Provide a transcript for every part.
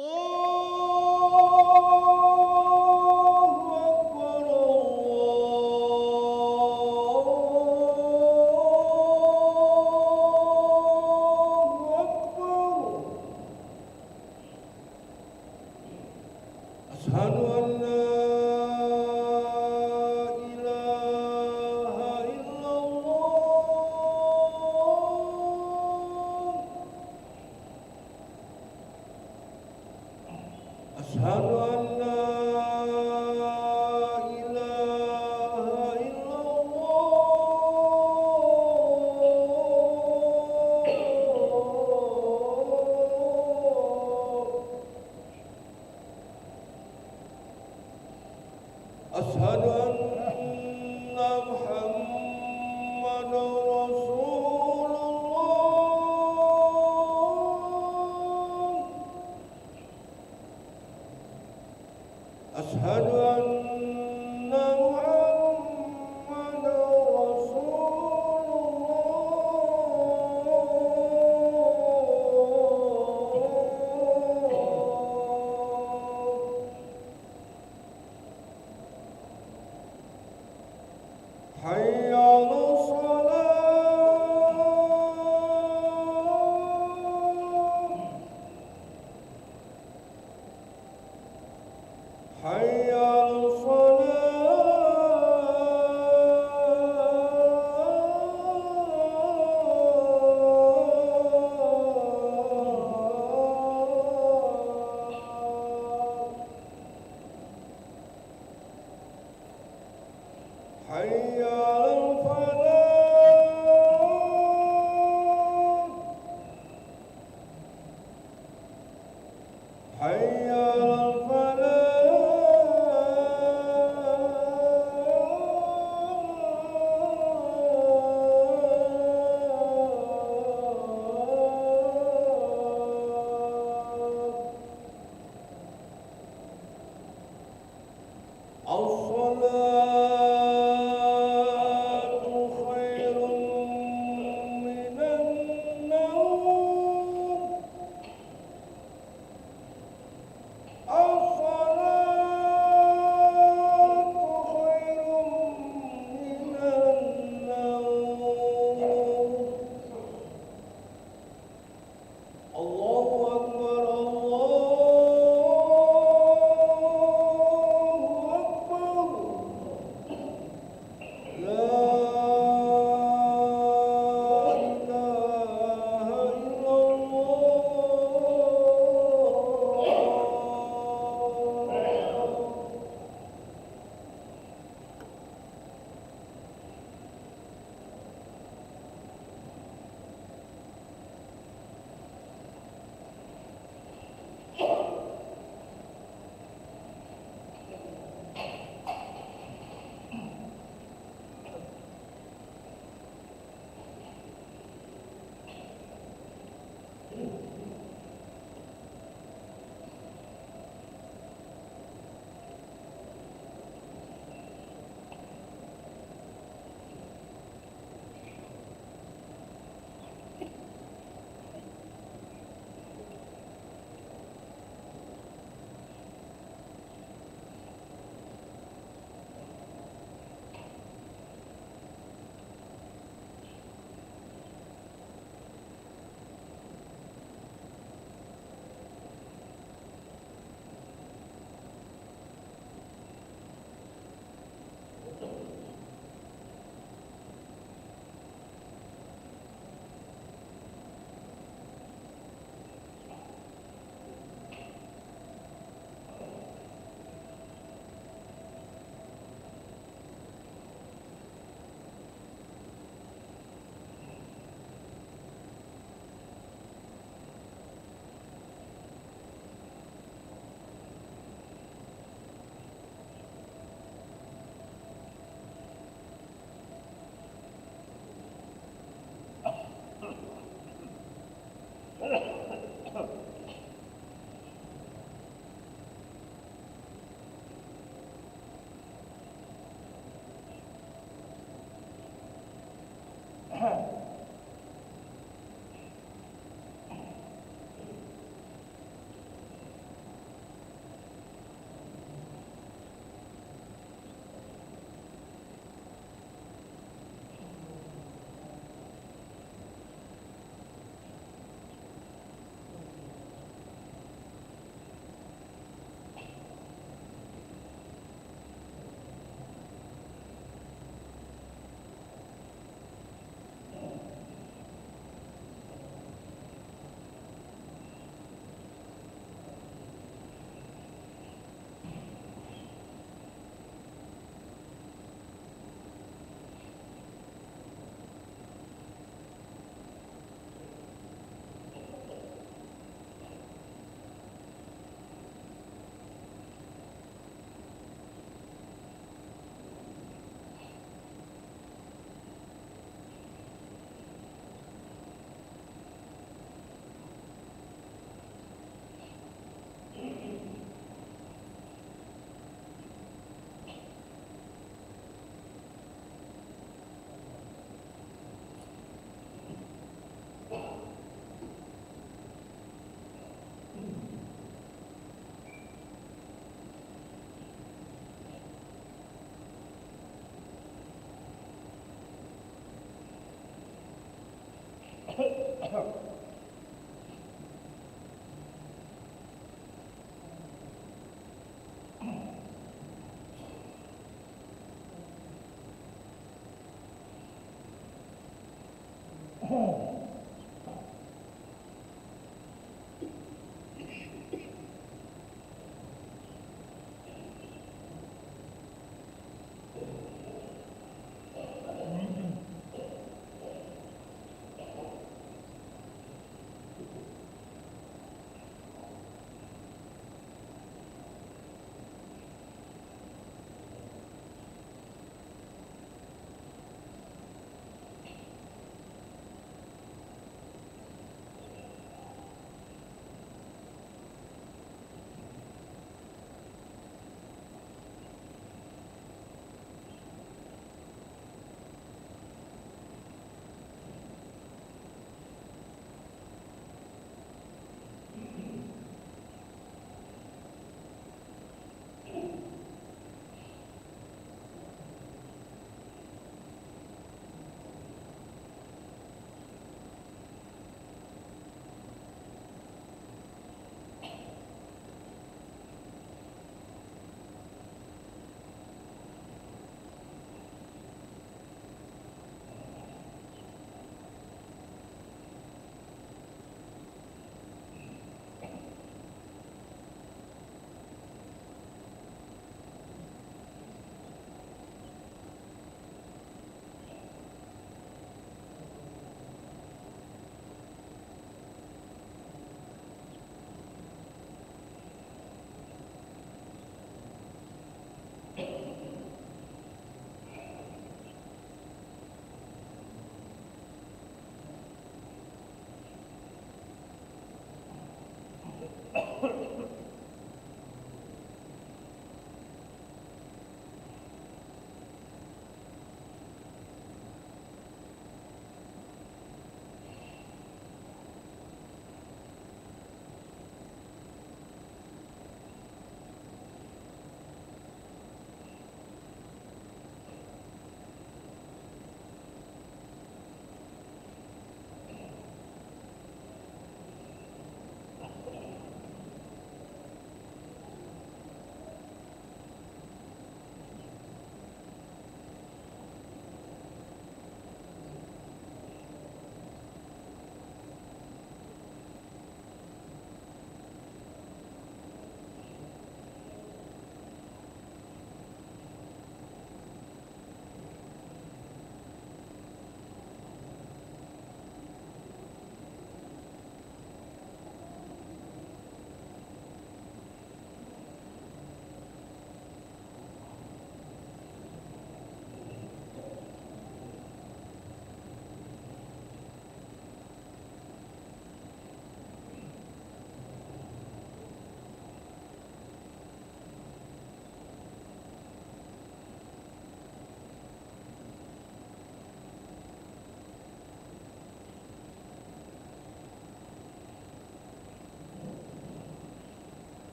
الصلاة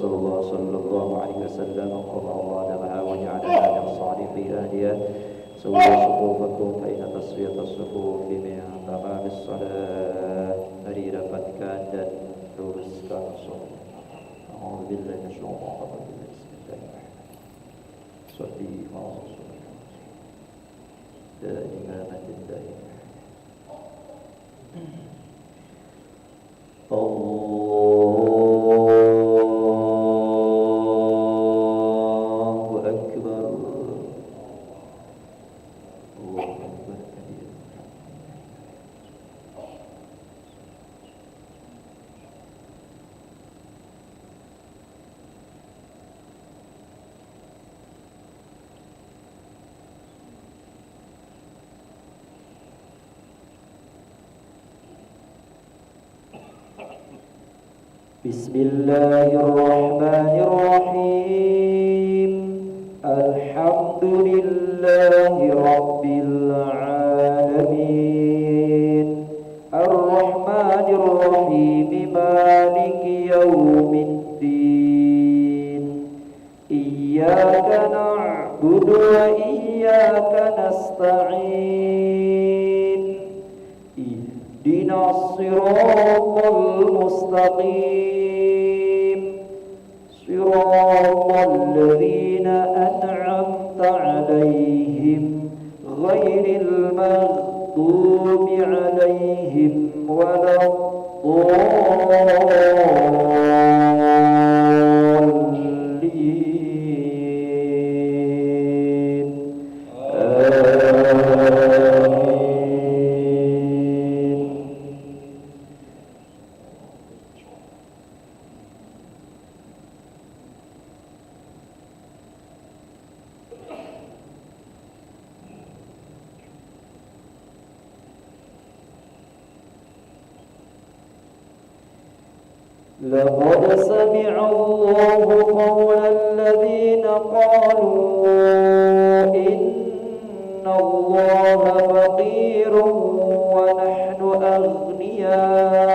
رسول الله صلى الله عليه وسلم قم الله معها وجعلنا من الصالحين أهديا سووا صفوفكم فإن تصفية الصفوف من تمام الصلاة mari dapatkan dan teruskan sholat. A'udzubillahi minasyaitonir rajim. Bismillahirrahmanirrahim. Sholli ala imamatin daim. Allahu Akbar. Allahu Akbar kabir. Bismillahirrahmanirrahim. Alhamdulillahi rabbil alamin. Ar-Rahmanir-Rahim. Maliki yaumiddin. Iyyaka na'budu wa iyyaka nasta'in. Ihdinas siratal mustaqim. صراط الذين أنعمت عليهم غير المغضوب عليهم ولا الضالين آمين. لقد سمع الله قول الذين قالوا إن الله فقير ونحن أغنياء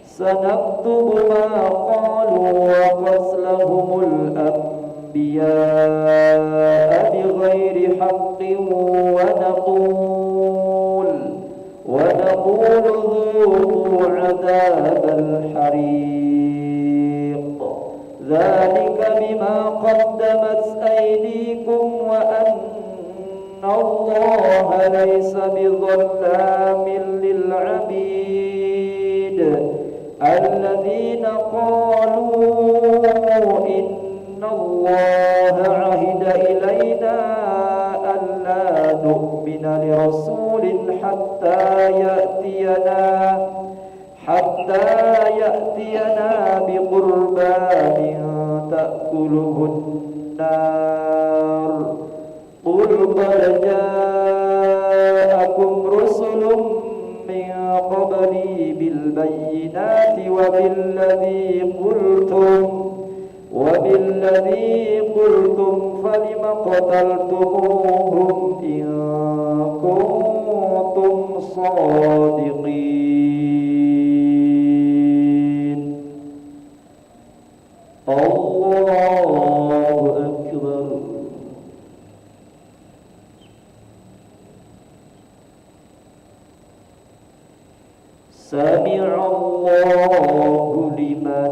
سنكتب ما قالوا وقتلهم الأنبياء بغير حق ونقول ذوقوا عذاب الحريق ذلك بما قدمت أيديكم وأن الله ليس بظلام للعبيد الذين قالوا إن الله عهد إلينا ألا نؤمن لرسول حتى يأتينا بقربان تأكله النار قل قد جاءكم رسل من قبلي بالبينات وبالذي قلتم فلم قتلتموهم إن كنتم صادقين. الله أكبر. سمع الله لمن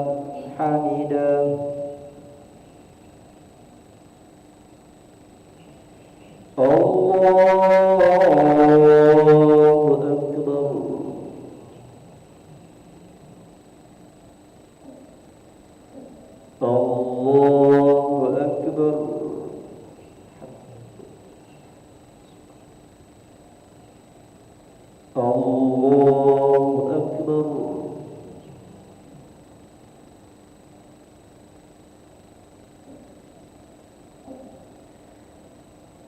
حمده. الله أكبر. الله أكبر.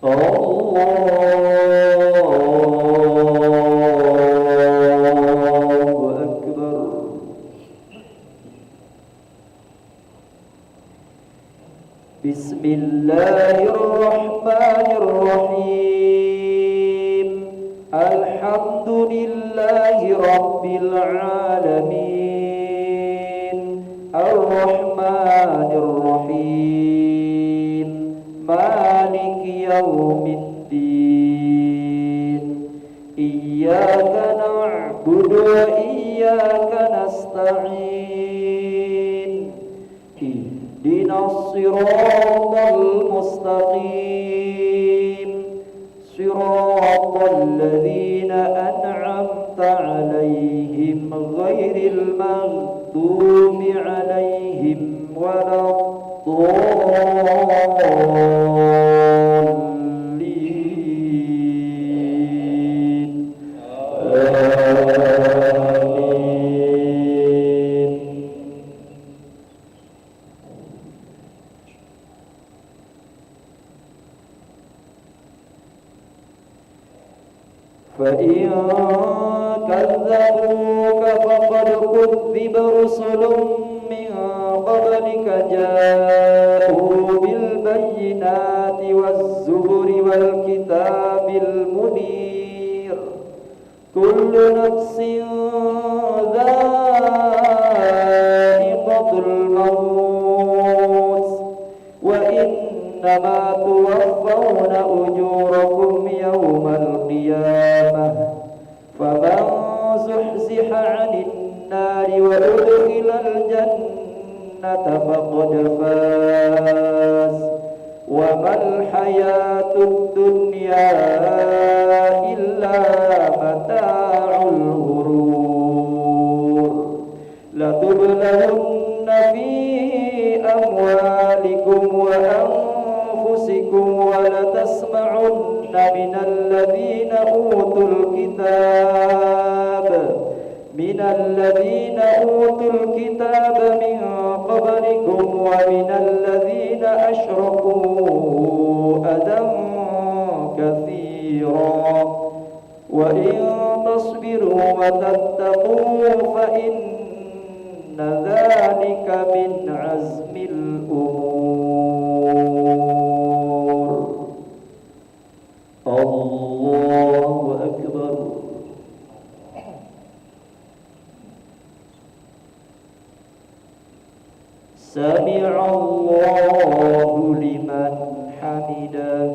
الله أكبر. Bismillahirrahmanirrahim. Alhamdulillahi rabbil alamin. الرحمن الرحيم مالك يوم الدين إياك نعبد وإياك نستعين اهدنا الصراط المستقيم صراط الذين أنعمت عليهم غير المغضوب عليهم ولا الضالين آمين. فإن كذبوك فقد كذب رسل من قبلك جاءوا بالبينات والزبر والكتاب المنير كل نفس ذائقة الموت وإنما توفون أجوركم يوم القيامة فمن زحزح عن النار وأدخل الجنة فقد فاز وما الحياة الدنيا إلا متاع الغرور لتبلغن في أموالكم وأنفسكم ولتسمعن من الذين أوتوا الكتاب من قبلكم ومن الذين أشركوا أذى كثيرا وإن تصبروا وتتقوا فإن ذلك من عزم الأمور. الله أكبر. سمع الله لمن حمده.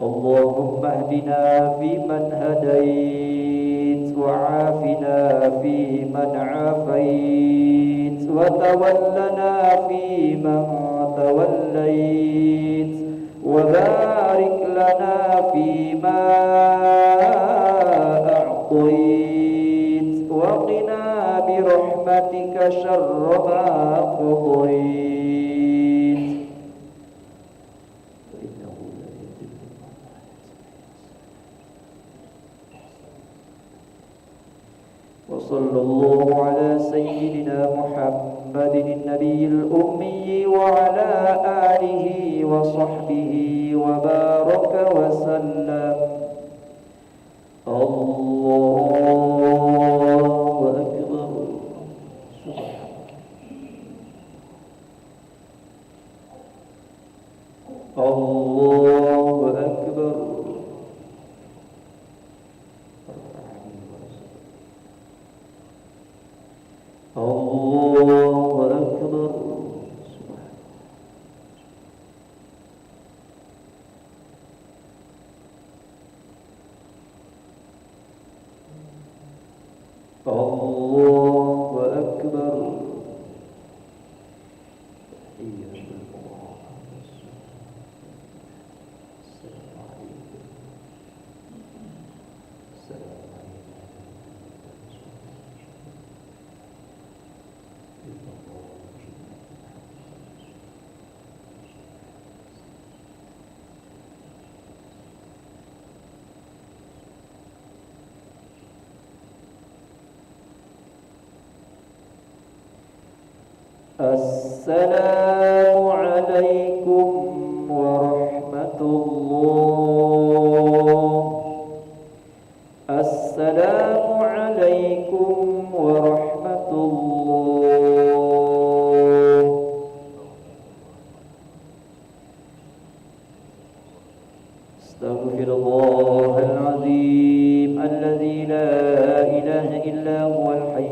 اللهم اهدنا فيمن هديت وعافنا فيمن عافيت وتولنا فيمن توليت وبارك لنا فيما أعطيت وقنا برحمتك شر ما قضيت وصلى الله على سيدنا محمد النبي الأمي وعلى آله وصحبه وبارك وسلم. الله أكبر. الله أكبر. الله أكبر. الله أكبر. السلام عليكم ورحمة الله. السلام عليكم ورحمة الله. استغفر الله العظيم الذي لا إله إلا هو الحي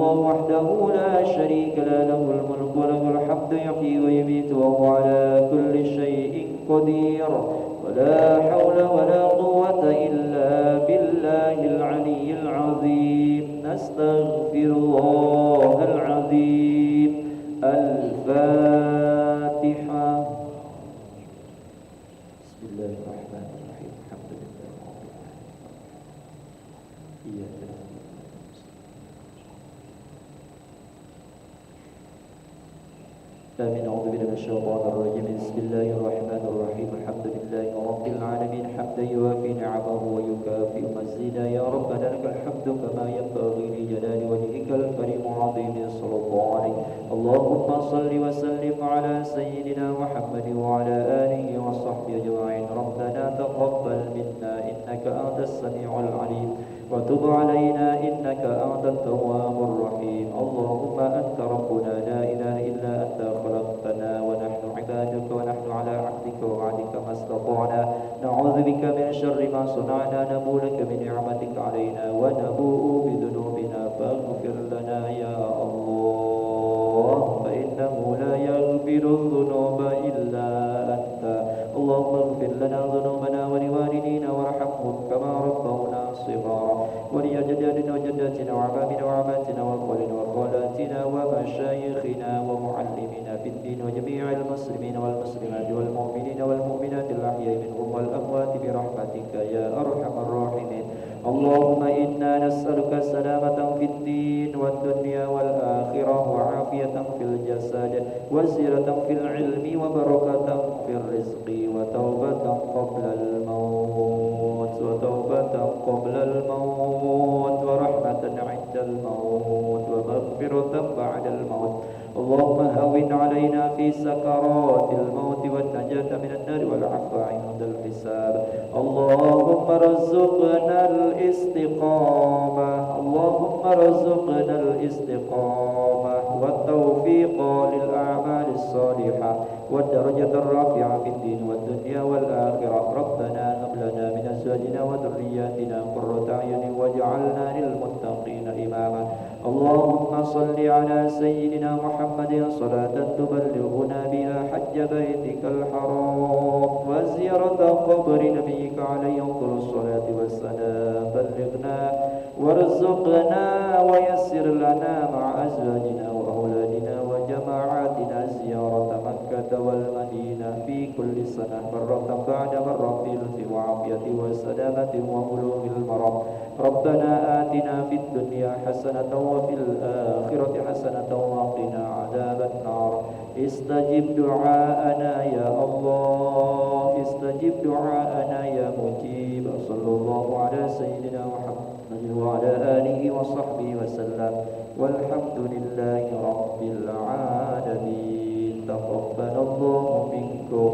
الله وحده لا شريك له الملك وله الحمد يحيي ويميت وهو على كل شيء قدير ولا حول ولا قوة إلا بالله العلي العظيم نستغفر الله العظيم الفاتحة. بسم الله الرحمن الرحيم الحمد لله رب العالمين إياك آمين. أعوذ بالله من الشيطان الرجيم. بسم الله الرحمن الرحيم الحمد لله رب العالمين حمدا يوافي نعمه ويكافئ مزيدا. يا ربنا لك الحمد كما ينبغي لجلال وجهك الكريم العظيم صلى الله عليه. اللهم صل وسلم على سيدنا محمد وعلى آله وصحبه أجمعين. ربنا تقبل منا إنك أنت السميع العليم وتب علينا إنك أنت التواب الرحيم. اللهم أنت ربنا لا إله إلا أنت خلقتنا ونحن عبادك ونحن على عهدك ووعدك ما استطعنا. نعوذ بك من شر ما صنعنا نبوء لك بنعمتك علينا ونبوء بذنوبنا فاغفر لنا يا الله فإنه لا يغفر الذنوب إلا أنت. اللهم اغفر لنا ذنوبنا ولوالدينا وارحمهم كما ربونا صغارا ولأجدادنا وجداتنا وعمامنا وعماتنا وأخوالنا وخالاتنا ومشايخنا ومعلمينا في الدين وجميع المسلمين والمسلمات والمؤمنين والمؤمنات الأحياء منهم والأموات برحمتك يا أرحم الراحمين. اللهم إنا نسألك سلامة في الدين والدنيا والآخرة وعافية في الجسد وزيرة في العلم وبركة في الرزق وتوبة قبل الموت ورحمة عند الموت ومغفرة بعد الموت. اللهم هون علينا في سكرات الموت والنجاة من النار والعفو عند الحساب. اللهم ارزقنا الاستقامة والتوفيق للأعمال الصالحة والدرجة الرافعة في الدين والدنيا والآخرة. ربنا هب لنا من أزواجنا وذرياتنا قرة أعين واجعلنا للمتقين إماما. اللهم صل على سيدنا محمد صلاة تبلغنا بها حج بيتك الحرام وزيارة قبر نبيك عليه أفضل الصلاة والسلام. بلغنا وارزقنا ويسر لنا مع أزواجنا وأولادنا وجماعاتنا زيارة مكة والمدينة في كل سنة مرة بعد مرة بلطف وعافية وسلامة وبلوغ المرام. ربنا آتنا في الدنيا حسنة وفي الآخرة حسنة وقنا عذاب النار. استجب دعاءنا يا الله استجب دعاءنا يا مجيب. صلى الله على سيدنا محمد وعلى آله وصحبه وسلم والحمد لله رب العالمين. تقبل الله منكم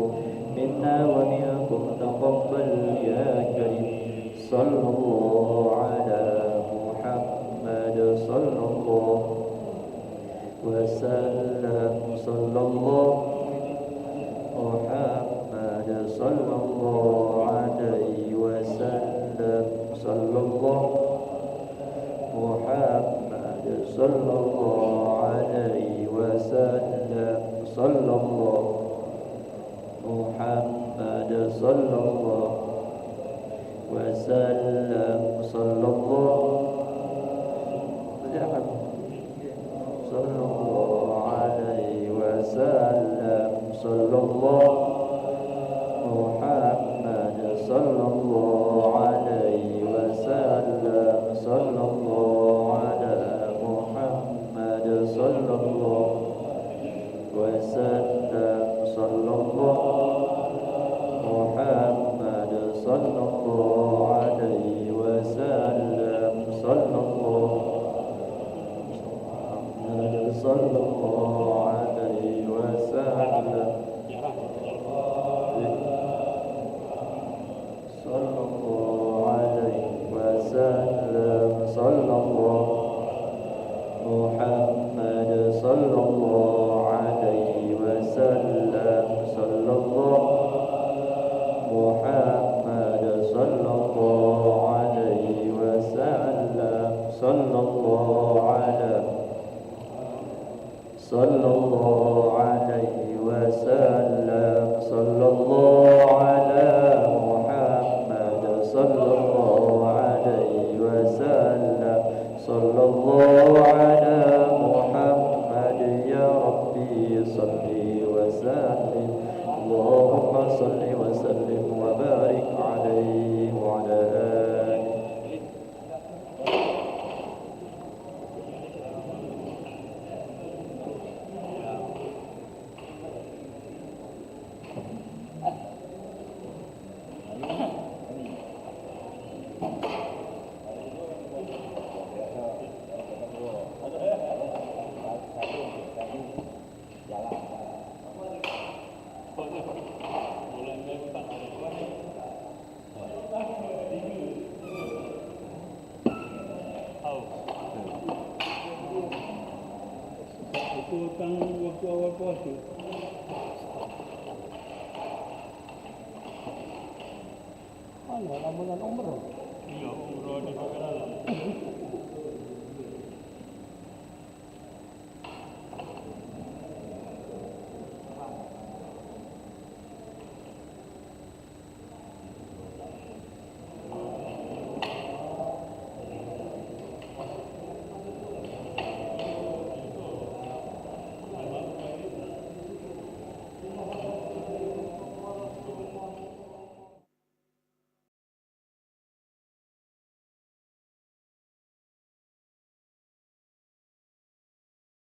منا ومنكم تقبل يا كريم. صلى الله على محمد صلى الله وسلم. صلى الله محمد صلى الله عليه وسلم. صلى الله محمد صلى الله عليه وسلم. صلى الله محمد صلى الله وسلم. صلى الله صلى الله عليه وسلم. صلى الله محمد صلى الله عليه وسلم. صلى الله على محمد صلى الله وسلم. صلى الله محمد صلى الله عليه وسلم. صلى الله محمد صلى الله عليه وسلم. صلى الله عليه وسلم. صلى الله محمد صلى الله عليه وسلم. صلى الله محمد صلى الله عليه وسلم. صلى الله على صلى الله عليه وسلم صلى الله على محمد صلى الله عليه وسلم صلى الله على محمد يا ربي صل وسلم اللهم صل وسلم وبارك عليه وعلى آله. Waktu awal puasa. Mana ramalan umrah? Iya, umrah di Pakarala.